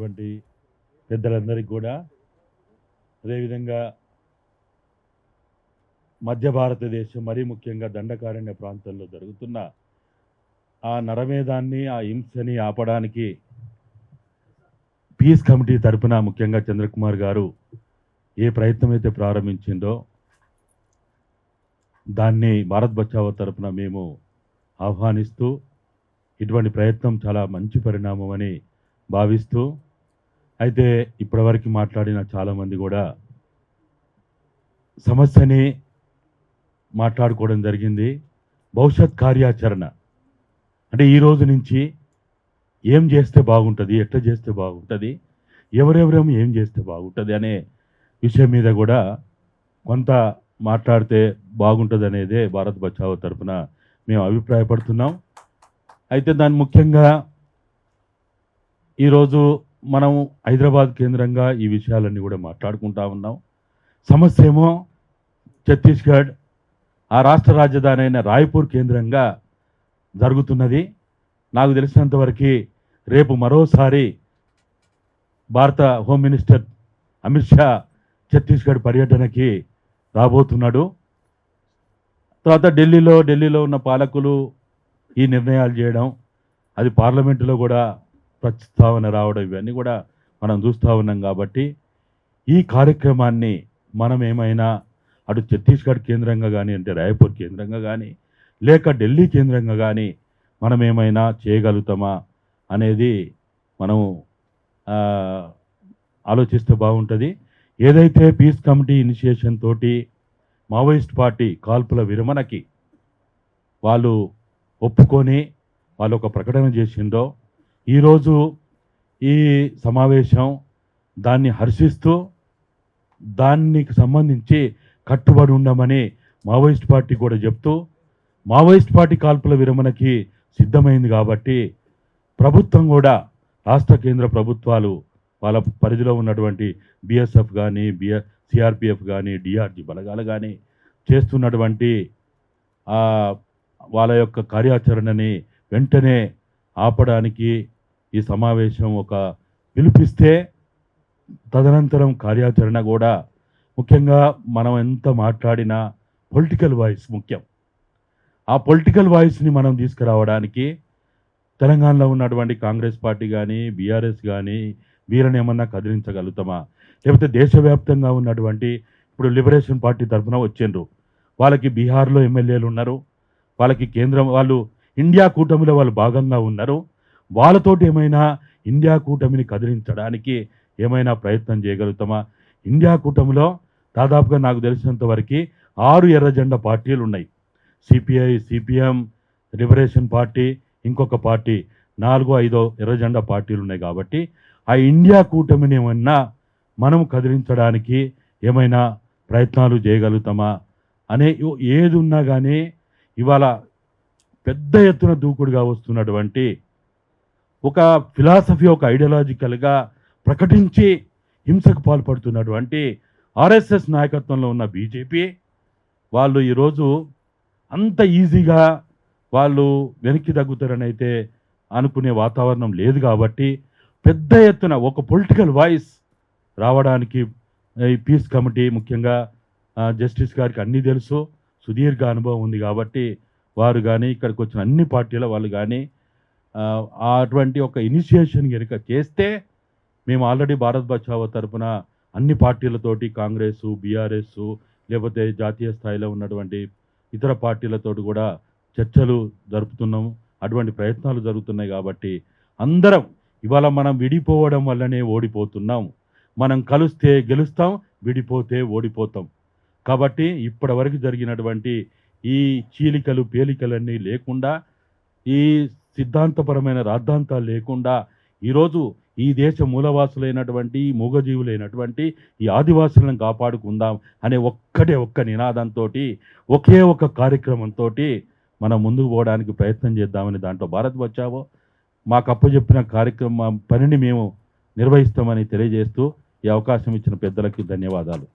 వచ్చినటువంటి పెద్దలందరికీ కూడా, అదేవిధంగా మధ్య భారతదేశం మరీ ముఖ్యంగా దండకారణ్య ప్రాంతాల్లో జరుగుతున్న ఆ నరమేధాన్ని, ఆ హింసని ఆపడానికి పీస్ కమిటీ తరపున ముఖ్యంగా చంద్రకుమార్ గారు ఏ ప్రయత్నం అయితే ప్రారంభించిందో దాన్ని భారత్ బచావో తరపున మేము ఆహ్వానిస్తూ, ఇటువంటి ప్రయత్నం చాలా మంచి పరిణామం అని భావిస్తూ, అయితే ఇప్పటివరకు మాట్లాడిన చాలామంది కూడా సమస్యని మాట్లాడుకోవడం జరిగింది. భవిష్యత్ కార్యాచరణ అంటే ఈ రోజు నుంచి ఏం చేస్తే బాగుంటుంది, ఎట్లా చేస్తే బాగుంటుంది, ఎవరెవరేమో ఏం చేస్తే బాగుంటుంది అనే విషయం మీద కూడా కొంత మాట్లాడితే బాగుంటుంది అనేదే భారత్ బచావో తరపున మేము అభిప్రాయపడుతున్నాం. అయితే దాని ముఖ్యంగా ఈరోజు మనం హైదరాబాద్ కేంద్రంగా ఈ విషయాలన్నీ కూడా మాట్లాడుకుంటా ఉన్నాం. సమస్య ఏమో ఛత్తీస్గఢ్, ఆ రాష్ట్ర రాజధాని అయిన రాయ్పూర్ కేంద్రంగా జరుగుతున్నది. నాకు తెలిసినంతవరకు రేపు మరోసారి భారత హోమ్ మినిస్టర్ అమిత్ షా ఛత్తీస్గఢ్ పర్యటనకి రాబోతున్నాడు. తర్వాత ఢిల్లీలో ఉన్న పాలకులు ఈ నిర్ణయాలు చేయడం, అది పార్లమెంటులో కూడా ప్రస్తావన రావడం, ఇవన్నీ కూడా మనం చూస్తూ ఉన్నాం. కాబట్టి ఈ కార్యక్రమాన్ని మనం ఏమైనా అటు ఛత్తీస్గఢ్ కేంద్రంగా కానీ, అంటే రాయ్పూర్ కేంద్రంగా కానీ, లేక ఢిల్లీ కేంద్రంగా కానీ మనం ఏమైనా చేయగలుగుతామా అనేది మనం ఆలోచిస్తే బాగుంటుంది. ఏదైతే పీస్ కమిటీ ఇనిషియేషన్ తోటి మావోయిస్ట్ పార్టీ కాల్పుల విరమణకి వాళ్ళు ఒప్పుకొని వాళ్ళు ఒక ప్రకటన చేసిందో, ఈరోజు ఈ సమావేశం దాన్ని హర్షిస్తూ దానికి సంబంధించి కట్టుబడి ఉండమని మావోయిస్ట్ పార్టీ కూడా చెప్తూ, మావోయిస్ట్ పార్టీ కాల్పుల విరమణకి సిద్ధమైంది. కాబట్టి ప్రభుత్వం కూడా, రాష్ట్ర కేంద్ర ప్రభుత్వాలు వాళ్ళ పరిధిలో ఉన్నటువంటి బిఎస్ఎఫ్ కానీ, సిఆర్పిఎఫ్ కానీ, డిఆర్జీ బలగాలు కానీ చేస్తున్నటువంటి వాళ్ళ యొక్క కార్యాచరణని వెంటనే ఆపడానికి ఈ సమావేశం ఒక పిలుపిస్తే, తదనంతరం కార్యాచరణ కూడా ముఖ్యంగా మనం ఎంత మాట్లాడినా పొలిటికల్ వాయిస్ ముఖ్యం. ఆ పొలిటికల్ వాయిస్ని మనం తీసుకురావడానికి తెలంగాణలో ఉన్నటువంటి కాంగ్రెస్ పార్టీ కానీ, బీఆర్ఎస్ కానీ వీళ్ళని ఏమన్నా కదిలించగలుగుతామా, లేకపోతే దేశవ్యాప్తంగా ఉన్నటువంటి ఇప్పుడు లిబరేషన్ పార్టీ తరఫున వచ్చిండ్రు, వాళ్ళకి బీహార్లో ఎమ్మెల్యేలు ఉన్నారు, వాళ్ళకి కేంద్రం వాళ్ళు ఇండియా కూటమిలో వాళ్ళు భాగంగా ఉన్నారు, వాళ్ళతోటి ఏమైనా ఇండియా కూటమిని కదిలించడానికి ఏమైనా ప్రయత్నం చేయగలుగుతామా? ఇండియా కూటమిలో దాదాపుగా నాకు తెలిసినంత వరకు 6 ఎర్ర జెండా పార్టీలు ఉన్నాయి. సిపిఐ, సిపిఎం, లిబరేషన్ పార్టీ, ఇంకొక పార్టీ, 4-5 ఎర్ర జెండా పార్టీలు ఉన్నాయి. కాబట్టి ఆ ఇండియా కూటమిని ఏమన్నా మనం కదిలించడానికి ఏమైనా ప్రయత్నాలు చేయగలుగుతామా అనే ఏది ఉన్నా కానీ ఇవాళ పెద్ద ఎత్తున దూకుడుగా వస్తున్నటువంటి ఒక ఫిలాసఫీ, ఒక ఐడియాలజికల్గా ప్రకటించి హింసకు పాల్పడుతున్నటువంటి ఆర్ఎస్ఎస్ నాయకత్వంలో ఉన్న బీజేపీ వాళ్ళు ఈరోజు అంత ఈజీగా వాళ్ళు వెనక్కి తగ్గుతారని అయితే అనుకునే వాతావరణం లేదు. కాబట్టి పెద్ద ఎత్తున ఒక పొలిటికల్ వాయిస్ రావడానికి ఈ పీస్ కమిటీ, ముఖ్యంగా జస్టిస్ గారికి అన్నీ తెలుసు, సుదీర్ఘ అనుభవం ఉంది. కాబట్టి వారు కానీ, ఇక్కడికి వచ్చిన అన్ని పార్టీల వాళ్ళు కానీ అటువంటి ఒక ఇనిషియేషన్ కనుక చేస్తే, మేము ఆల్రెడీ భారత్ బచావో తరపున అన్ని పార్టీలతోటి, కాంగ్రెస్, బీఆర్ఎస్, లేకపోతే జాతీయ స్థాయిలో ఉన్నటువంటి ఇతర పార్టీలతో కూడా చర్చలు జరుపుతున్నాము. అటువంటి ప్రయత్నాలు జరుగుతున్నాయి. కాబట్టి అందరం ఇవాళ మనం విడిపోవడం వల్లనే ఓడిపోతున్నాం. మనం కలిస్తే గెలుస్తాం, విడిపోతే ఓడిపోతాం. కాబట్టి ఇప్పటివరకు జరిగినటువంటి ఈ చీలికలు పేలికలన్నీ లేకుండా, ఈ సిద్ధాంతపరమైన రాద్ధాంతాలు లేకుండా ఈరోజు ఈ దేశ మూలవాసులైనటువంటి, మూగజీవులైనటువంటి ఈ ఆదివాసులను కాపాడుకుందాం అనే ఒక్క నినాదంతో, ఒకే ఒక కార్యక్రమంతో మనం ముందుకు పోవడానికి ప్రయత్నం చేద్దామని దాంట్లో భారత్ బచావో మాకు అప్పచెప్పిన కార్యక్రమం పనిని మేము నిర్వహిస్తామని తెలియజేస్తూ ఈ అవకాశం ఇచ్చిన పెద్దలకి ధన్యవాదాలు.